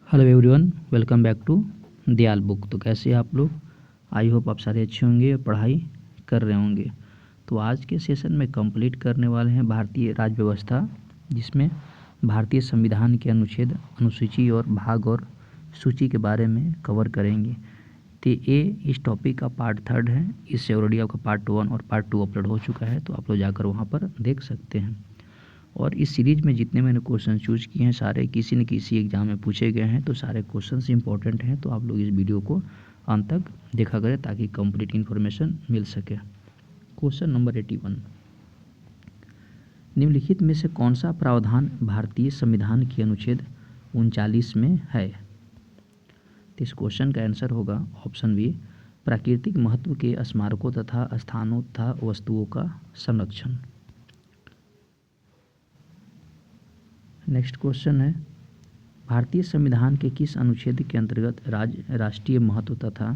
Hello everyone, welcome back to Dayal book. तो कैसे हैं आप लोग? आई होप आप सारे अच्छे होंगे और पढ़ाई कर रहे होंगे। तो आज के सेशन में कंप्लीट करने वाले हैं भारतीय राज्य व्यवस्था, जिसमें भारतीय संविधान के अनुच्छेद, अनुसूची और भाग और सूची के बारे में कवर करेंगे। तो ये इस टॉपिक का पार्ट 3 है। इससे ऑलरेडी आपका पार्ट 1 और पार्ट 2 अपलोड हो चुका है, तो आप लोग जाकर वहाँ पर देख सकते हैं। और इस सीरीज़ में जितने मैंने क्वेश्चन चूज किए हैं सारे किसी न किसी एग्ज़ाम में पूछे गए हैं, तो सारे क्वेश्चंस इंपॉर्टेंट हैं। तो आप लोग इस वीडियो को अंत तक देखा करें ताकि कंप्लीट इन्फॉर्मेशन मिल सके। क्वेश्चन नंबर 81, निम्नलिखित में से कौन सा प्रावधान भारतीय संविधान के अनुच्छेद 39 में है? तो इस क्वेश्चन का आंसर होगा ऑप्शन बी, प्राकृतिक महत्व के स्मारकों तथा स्थानों तथा वस्तुओं का संरक्षण। नेक्स्ट क्वेश्चन है, भारतीय संविधान के किस अनुच्छेद के अंतर्गत राष्ट्रीय महत्व तथा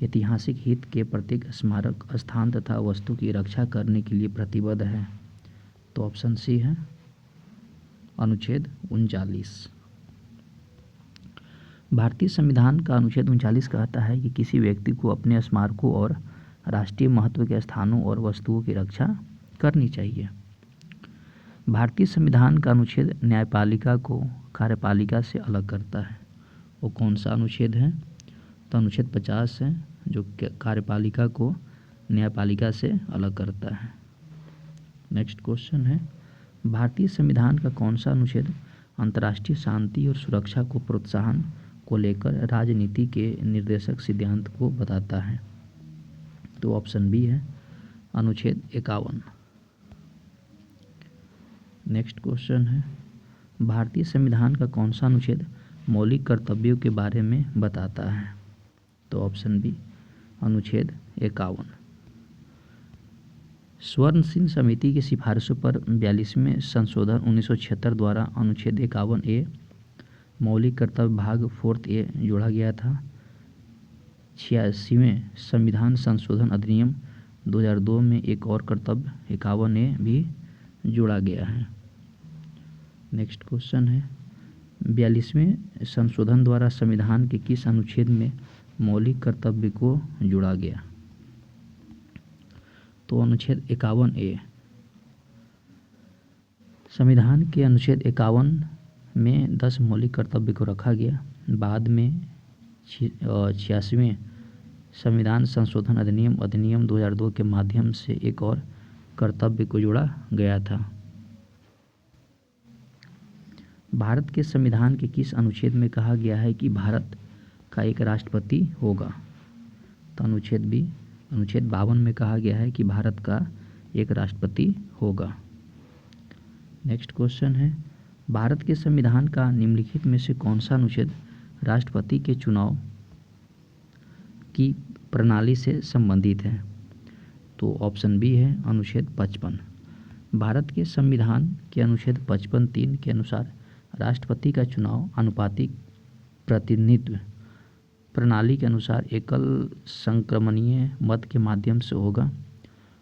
ऐतिहासिक हित के प्रत्येक स्मारक, स्थान तथा वस्तु की रक्षा करने के लिए प्रतिबद्ध है? तो ऑप्शन सी है अनुच्छेद 39। भारतीय संविधान का अनुच्छेद 39 कहता है कि किसी व्यक्ति को अपने स्मारकों और राष्ट्रीय महत्व के स्थानों और वस्तुओं की रक्षा करनी चाहिए। भारतीय संविधान का अनुच्छेद न्यायपालिका को कार्यपालिका से अलग करता है। वो कौन सा अनुच्छेद है? तो अनुच्छेद 50 है, जो कार्यपालिका को न्यायपालिका से अलग करता है। नेक्स्ट क्वेश्चन है, भारतीय संविधान का कौन सा अनुच्छेद अंतर्राष्ट्रीय शांति और सुरक्षा को प्रोत्साहन को लेकर राजनीति के निर्देशक सिद्धांत को बताता है? तो ऑप्शन बी है अनुच्छेद 51। नेक्स्ट क्वेश्चन है, भारतीय संविधान का कौन सा अनुच्छेद मौलिक कर्तव्यों के बारे में बताता है? तो ऑप्शन बी अनुच्छेद 51। स्वर्णसिंह समिति की सिफारिशों पर 42वें संशोधन 1976 द्वारा अनुच्छेद 51A मौलिक कर्तव्य भाग 4A जोड़ा गया था। 86वें संविधान संशोधन अधिनियम 2002 में एक और कर्तव्य 51A भी जोड़ा गया है। नेक्स्ट क्वेश्चन है, 42वें संशोधन द्वारा संविधान के किस अनुच्छेद में मौलिक कर्तव्य को जोड़ा गया? तो अनुच्छेद 51A। संविधान के अनुच्छेद 51 में 10 मौलिक कर्तव्य को रखा गया। बाद में 86वें संविधान संशोधन अधिनियम 2002 के माध्यम से एक और कर्तव्य को जोड़ा गया था। भारत के संविधान के किस अनुच्छेद में कहा गया है कि भारत का एक राष्ट्रपति होगा? तो अनुच्छेद 52 में कहा गया है कि भारत का एक राष्ट्रपति होगा। नेक्स्ट क्वेश्चन है, भारत के संविधान का निम्नलिखित में से कौन सा अनुच्छेद राष्ट्रपति के चुनाव की प्रणाली से संबंधित है? तो ऑप्शन बी है अनुच्छेद 55। भारत के संविधान के अनुच्छेद 55(3) के अनुसार राष्ट्रपति का चुनाव अनुपातिक प्रतिनिधित्व प्रणाली के अनुसार एकल संक्रमणीय मत के माध्यम से होगा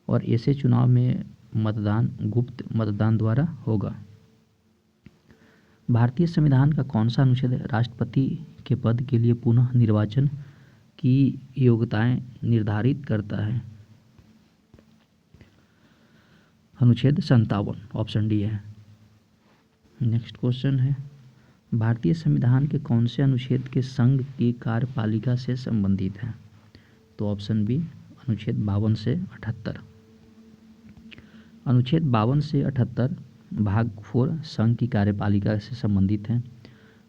और ऐसे चुनाव में मतदान गुप्त मतदान द्वारा होगा। भारतीय संविधान का कौन सा अनुच्छेद राष्ट्रपति के पद के लिए पुनः निर्वाचन की योग्यताएं निर्धारित करता है? अनुच्छेद 57, ऑप्शन डी है। नेक्स्ट क्वेश्चन है, भारतीय संविधान के कौन से अनुच्छेद के संघ की कार्यपालिका से संबंधित है? तो ऑप्शन बी अनुच्छेद 52 से 78। अनुच्छेद 52 से 78 भाग 4 संघ की कार्यपालिका से संबंधित है।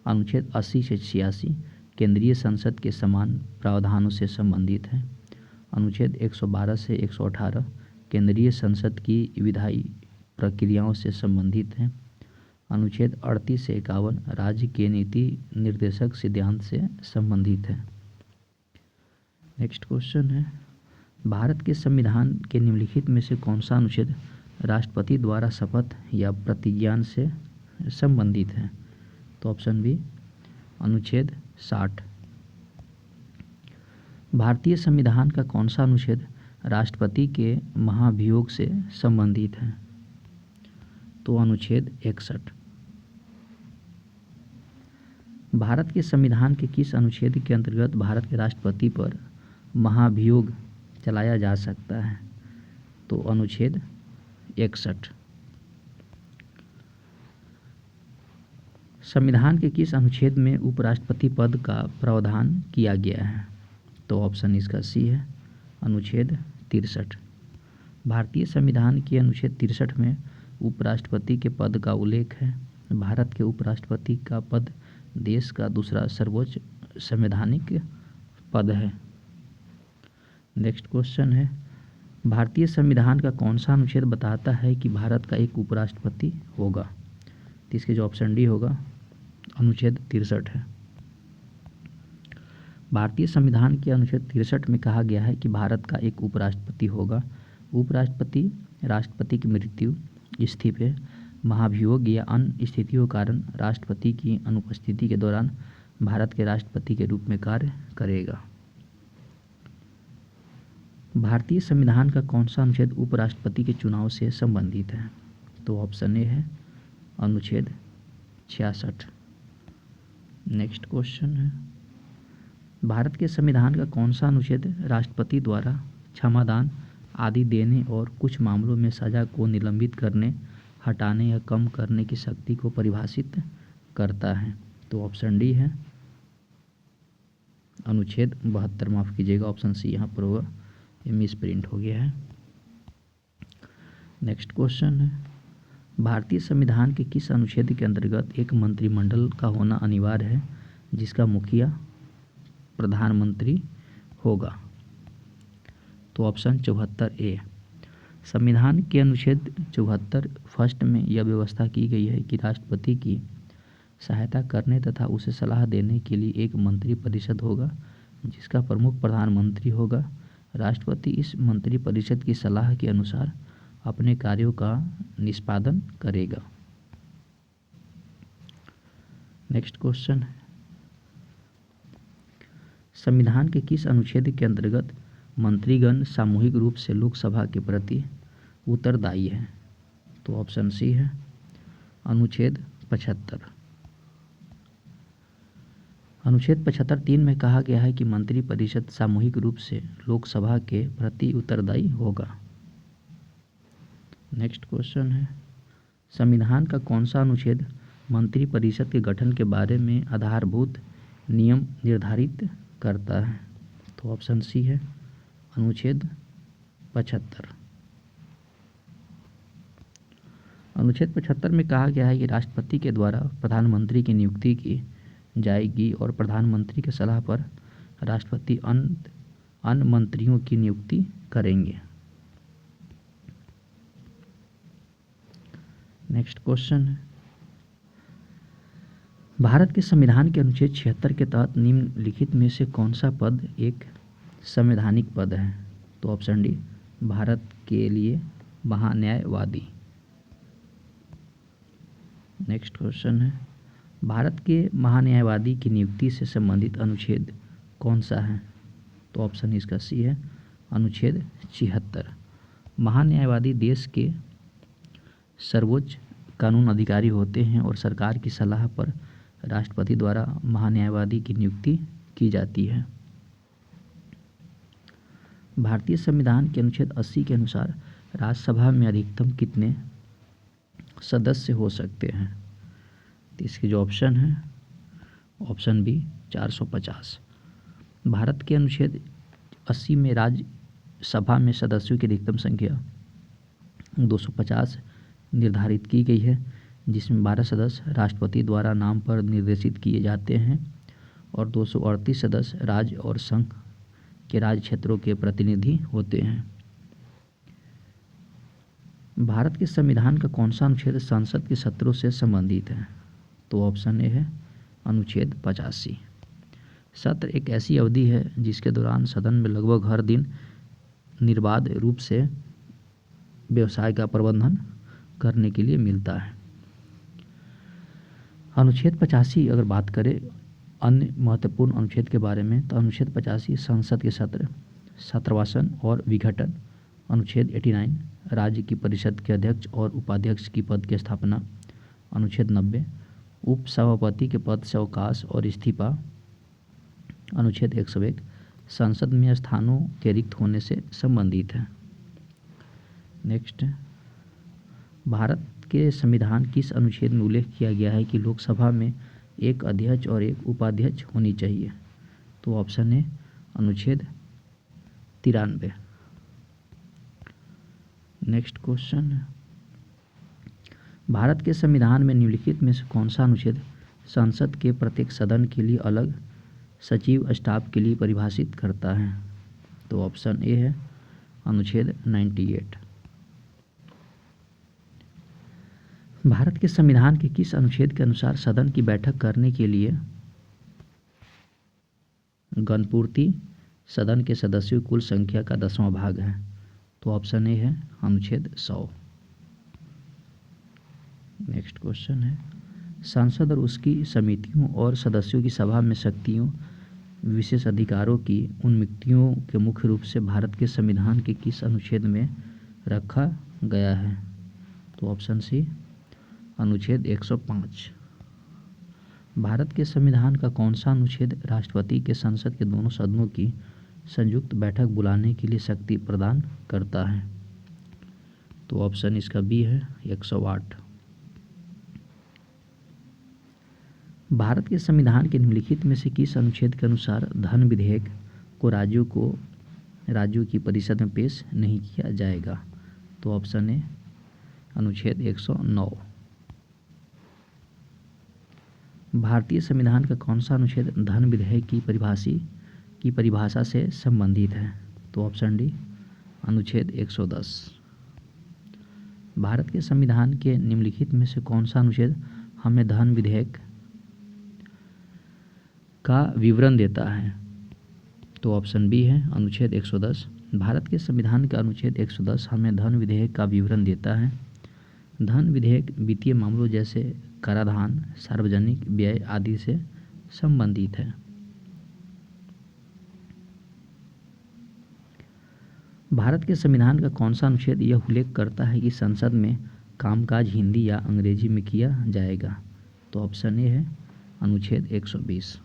अनुच्छेद 80 से 86 केंद्रीय संसद के समान प्रावधानों से संबंधित है। अनुच्छेद 112 से 118 केंद्रीय संसद की विधायी प्रक्रियाओं से संबंधित है। अनुच्छेद 38 से 51 राज्य के नीति निर्देशक सिद्धांत से संबंधित है। नेक्स्ट क्वेश्चन है, भारत के संविधान के निम्नलिखित में से कौन सा अनुच्छेद राष्ट्रपति द्वारा शपथ या प्रतिज्ञान से संबंधित है? तो ऑप्शन बी अनुच्छेद 60। भारतीय संविधान का कौन सा अनुच्छेद राष्ट्रपति के महाभियोग से संबंधित है? तो अनुच्छेद 61। भारत के संविधान के किस अनुच्छेद के अंतर्गत भारत के राष्ट्रपति पर महाभियोग चलाया जा सकता है? तो अनुच्छेद 61। संविधान के किस अनुच्छेद में उपराष्ट्रपति पद का प्रावधान किया गया है? तो ऑप्शन इसका सी है, अनुच्छेद 63। भारतीय संविधान के अनुच्छेद 63 में उपराष्ट्रपति के पद का उल्लेख है। भारत के उपराष्ट्रपति का पद देश का दूसरा सर्वोच्च संवैधानिक पद है। नेक्स्ट क्वेश्चन है, भारतीय संविधान का कौन सा अनुच्छेद बताता है कि भारत का एक उपराष्ट्रपति होगा? तो इसके जो ऑप्शन डी होगा, अनुच्छेद 63 है। भारतीय संविधान के अनुच्छेद 63 में कहा गया है कि भारत का एक उपराष्ट्रपति होगा। उपराष्ट्रपति राष्ट्रपति की मृत्यु, इस्तीफे, महाभियोग या अन्य स्थितियों के कारण राष्ट्रपति की अनुपस्थिति के दौरान भारत के राष्ट्रपति के रूप में कार्य करेगा। भारतीय संविधान का कौन सा अनुच्छेद उपराष्ट्रपति के चुनाव से संबंधित है? तो ऑप्शन ए है, अनुच्छेद 66। नेक्स्ट क्वेश्चन है, भारत के संविधान का कौन सा अनुच्छेद राष्ट्रपति द्वारा क्षमादान आदि देने और कुछ मामलों में सजा को निलंबित करने, हटाने या कम करने की शक्ति को परिभाषित करता है? तो ऑप्शन डी है, अनुच्छेद 72। माफ़ कीजिएगा, ऑप्शन सी यहाँ पर होगा, ये मिस प्रिंट हो गया है। नेक्स्ट क्वेश्चन है, भारतीय संविधान के किस अनुच्छेद के अंतर्गत एक मंत्रिमंडल का होना अनिवार्य है जिसका मुखिया प्रधानमंत्री होगा? तो ऑप्शन 74 ए। संविधान के अनुच्छेद 74 फर्स्ट में यह व्यवस्था की गई है कि राष्ट्रपति की सहायता करने तथा उसे सलाह देने के लिए एक मंत्री परिषद होगा जिसका प्रमुख प्रधानमंत्री होगा। राष्ट्रपति इस मंत्री परिषद की सलाह के अनुसार अपने कार्यों का निष्पादन करेगा। नेक्स्ट क्वेश्चन है, संविधान के किस अनुच्छेद के अंतर्गत मंत्रीगण सामूहिक रूप से लोकसभा के प्रति उत्तरदायी है? तो ऑप्शन सी है, अनुच्छेद 75। अनुच्छेद 75(3) में कहा गया है कि मंत्री परिषद सामूहिक रूप से लोकसभा के प्रति उत्तरदायी होगा। नेक्स्ट क्वेश्चन है, संविधान का कौन सा अनुच्छेद मंत्री परिषद के गठन के बारे में आधारभूत नियम निर्धारित करता है? तो ऑप्शन सी है, अनुच्छेद 75। अनुच्छेद 75 में कहा गया है कि राष्ट्रपति के द्वारा प्रधानमंत्री की नियुक्ति की जाएगी और प्रधानमंत्री की सलाह पर राष्ट्रपति अन्य मंत्रियों की नियुक्ति करेंगे। नेक्स्ट क्वेश्चन है, भारत के संविधान के अनुच्छेद 76 के तहत निम्नलिखित में से कौन सा पद एक संवैधानिक पद है? तो ऑप्शन डी, भारत के लिए महान्यायवादी। नेक्स्ट क्वेश्चन है, भारत के महान्यायवादी की नियुक्ति से संबंधित अनुच्छेद कौन सा है? तो ऑप्शन इसका सी है, अनुच्छेद 76। महान्यायवादी देश के सर्वोच्च कानून अधिकारी होते हैं और सरकार की सलाह पर राष्ट्रपति द्वारा महान्यायवादी की नियुक्ति की जाती है। भारतीय संविधान के अनुच्छेद 80 के अनुसार राज्यसभा में अधिकतम कितने सदस्य हो सकते हैं? तो इसके जो ऑप्शन है, ऑप्शन बी 450। भारत के अनुच्छेद 80 में राज्यसभा में सदस्यों की अधिकतम संख्या 250 निर्धारित की गई है, जिसमें 12 सदस्य राष्ट्रपति द्वारा नाम पर निर्देशित किए जाते हैं और 238 सदस्य राज्य और संघ के राज्य क्षेत्रों के प्रतिनिधि होते हैं। भारत के संविधान का कौन सा अनुच्छेद संसद के सत्रों से संबंधित है? तो ऑप्शन ए है, अनुच्छेद 85। सत्र एक ऐसी अवधि है जिसके दौरान सदन में लगभग हर दिन निर्बाध रूप से व्यवसाय का प्रबंधन करने के लिए मिलता है। अनुच्छेद 85 अगर बात करें अन्य महत्वपूर्ण अनुच्छेद के बारे में, तो अनुच्छेद 85 संसद के सत्र, छात्रवासन और विघटन। अनुच्छेद 89 राज्य की परिषद के अध्यक्ष और उपाध्यक्ष की पद की स्थापना। अनुच्छेद 90 उप सभापति के पद से अवकाश और इस्तीफा। अनुच्छेद 101 संसद में स्थानों के रिक्त होने से संबंधित है। नेक्स्ट, भारत के संविधान किस अनुच्छेद में उल्लेख किया गया है कि लोकसभा में एक अध्यक्ष और एक उपाध्यक्ष होनी चाहिए? तो ऑप्शन है अनुच्छेद 93। नेक्स्ट क्वेश्चन, भारत के संविधान में निम्नलिखित में से कौन सा अनुच्छेद संसद के प्रत्येक सदन के लिए अलग सचिव स्टाफ के लिए परिभाषित करता है? तो ऑप्शन ए है अनुच्छेद 98। भारत के संविधान के किस अनुच्छेद के अनुसार सदन की बैठक करने के लिए गणपूर्ति सदन के सदस्यों की कुल संख्या का 10वां भाग है? तो ऑप्शन ए है अनुच्छेद 100। नेक्स्ट क्वेश्चन है, संसद और उसकी समितियों और सदस्यों की सभा में शक्तियों विशेष अधिकारों की उन्मुक्तियों के मुख्य रूप से भारत के संविधान के किस अनुच्छेद में रखा गया है? तो ऑप्शन सी अनुच्छेद 105। भारत के संविधान का कौन सा अनुच्छेद राष्ट्रपति के संसद के दोनों सदनों की संयुक्त बैठक बुलाने के लिए शक्ति प्रदान करता है? तो ऑप्शन इसका बी है 108। भारत के संविधान के निम्नलिखित में से किस अनुच्छेद के अनुसार धन विधेयक को राज्यों की परिषद में पेश नहीं किया जाएगा? तो ऑप्शन है अनुच्छेद 109। भारतीय संविधान का कौन सा अनुच्छेद धन विधेयक की परिभाषा से संबंधित है? तो ऑप्शन डी अनुच्छेद 110। भारत के संविधान के निम्नलिखित में से कौन सा अनुच्छेद हमें धन विधेयक का विवरण देता है? तो ऑप्शन बी है अनुच्छेद 110। भारत के संविधान का अनुच्छेद 110 हमें धन विधेयक का विवरण देता है। धन विधेयक वित्तीय मामलों जैसे कराधान, सार्वजनिक व्यय आदि से संबंधित है। भारत के संविधान का कौन सा अनुच्छेद यह उल्लेख करता है कि संसद में कामकाज हिंदी या अंग्रेजी में किया जाएगा? तो ऑप्शन ए है अनुच्छेद 120।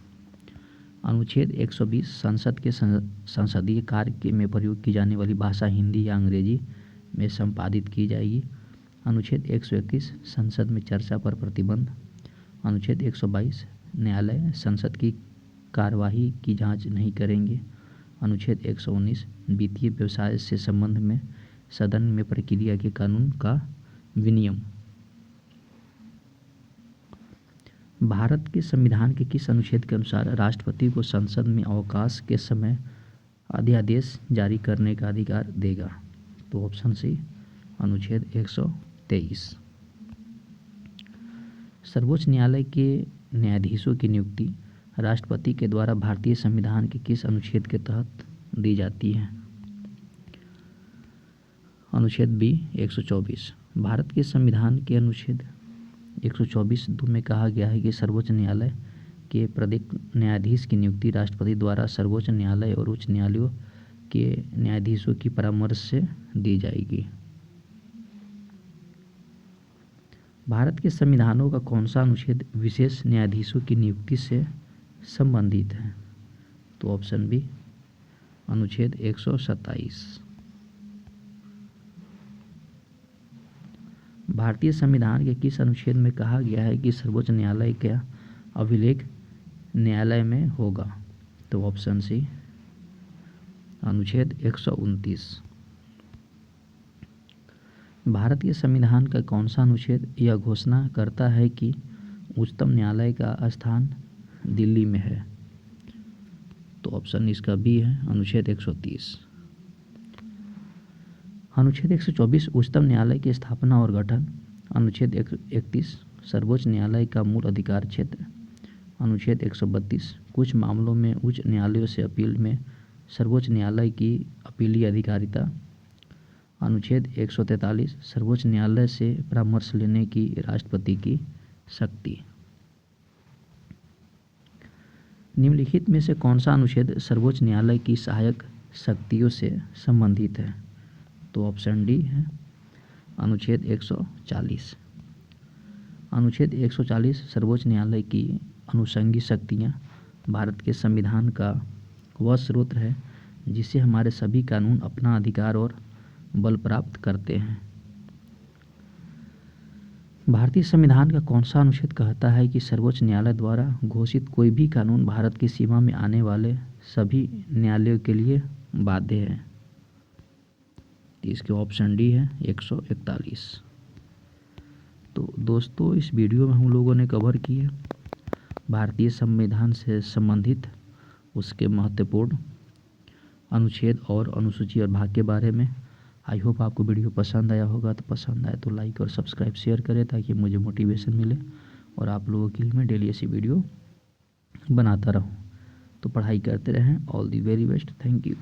अनुच्छेद 120 संसद के संसदीय कार्य में प्रयोग की जाने वाली भाषा हिंदी या अंग्रेजी में संपादित की जाएगी। अनुच्छेद 121 संसद में चर्चा पर प्रतिबंध। अनुच्छेद 122 न्यायालय संसद की कार्यवाही की जांच नहीं करेंगे। अनुच्छेद 119 वित्तीय व्यवसाय से संबंध में सदन में प्रक्रिया के कानून का विनियम। भारत के संविधान के किस अनुच्छेद के अनुसार राष्ट्रपति को संसद में अवकाश के समय अध्यादेश जारी करने का अधिकार देगा? तो ऑप्शन सी अनुच्छेद 123। सर्वोच्च न्यायालय के न्यायाधीशों की नियुक्ति राष्ट्रपति के द्वारा भारतीय संविधान के किस अनुच्छेद के तहत दी जाती है? अनुच्छेद बी 124। भारत के संविधान के अनुच्छेद 124(2) में कहा गया है कि सर्वोच्च न्यायालय के प्रत्येक न्यायाधीश की नियुक्ति राष्ट्रपति द्वारा सर्वोच्च न्यायालय और उच्च न्यायालयों के न्यायाधीशों की परामर्श से दी जाएगी। भारत के संविधानों का कौन सा अनुच्छेद विशेष न्यायाधीशों की नियुक्ति से संबंधित है? तो ऑप्शन बी अनुच्छेद 127। भारतीय संविधान के किस अनुच्छेद में कहा गया है कि सर्वोच्च न्यायालय का अभिलेख न्यायालय में होगा? तो ऑप्शन सी अनुच्छेद 129। भारत के संविधान का कौन सा अनुच्छेद यह घोषणा करता है कि उच्चतम न्यायालय का स्थान दिल्ली में है? तो ऑप्शन इसका बी है अनुच्छेद 130। अनुच्छेद 124 उच्चतम न्यायालय की स्थापना और गठन। अनुच्छेद 131 सर्वोच्च न्यायालय का मूल अधिकार क्षेत्र। अनुच्छेद 132 कुछ मामलों में उच्च न्यायालयों से अपील में सर्वोच्च न्यायालय की अपीलीय अधिकारिता। अनुच्छेद 143 सर्वोच्च न्यायालय से परामर्श लेने की राष्ट्रपति की शक्ति। निम्नलिखित में से कौन सा अनुच्छेद सर्वोच्च न्यायालय की सहायक शक्तियों से संबंधित है? तो ऑप्शन डी है अनुच्छेद 140। अनुच्छेद 140 सर्वोच्च न्यायालय की अनुषंगी शक्तियाँ भारत के संविधान का वह स्रोत है जिससे हमारे सभी कानून अपना अधिकार और बल प्राप्त करते हैं। भारतीय संविधान का कौन सा अनुच्छेद कहता है कि सर्वोच्च न्यायालय द्वारा घोषित कोई भी कानून भारत की सीमा में आने वाले सभी न्यायालयों के लिए बाध्य है? इसके ऑप्शन डी है 141। तो दोस्तों इस वीडियो में हम लोगों ने कवर किए भारतीय संविधान से संबंधित उसके महत्वपूर्ण अनुच्छेद और अनुसूची और भाग के बारे में। आई होप आपको वीडियो पसंद आया होगा, तो पसंद आए तो लाइक और सब्सक्राइब शेयर करें ताकि मुझे मोटिवेशन मिले और आप लोगों के लिए मैं डेली ऐसी वीडियो बनाता रहूं। तो पढ़ाई करते रहें। All the very best. Thank you.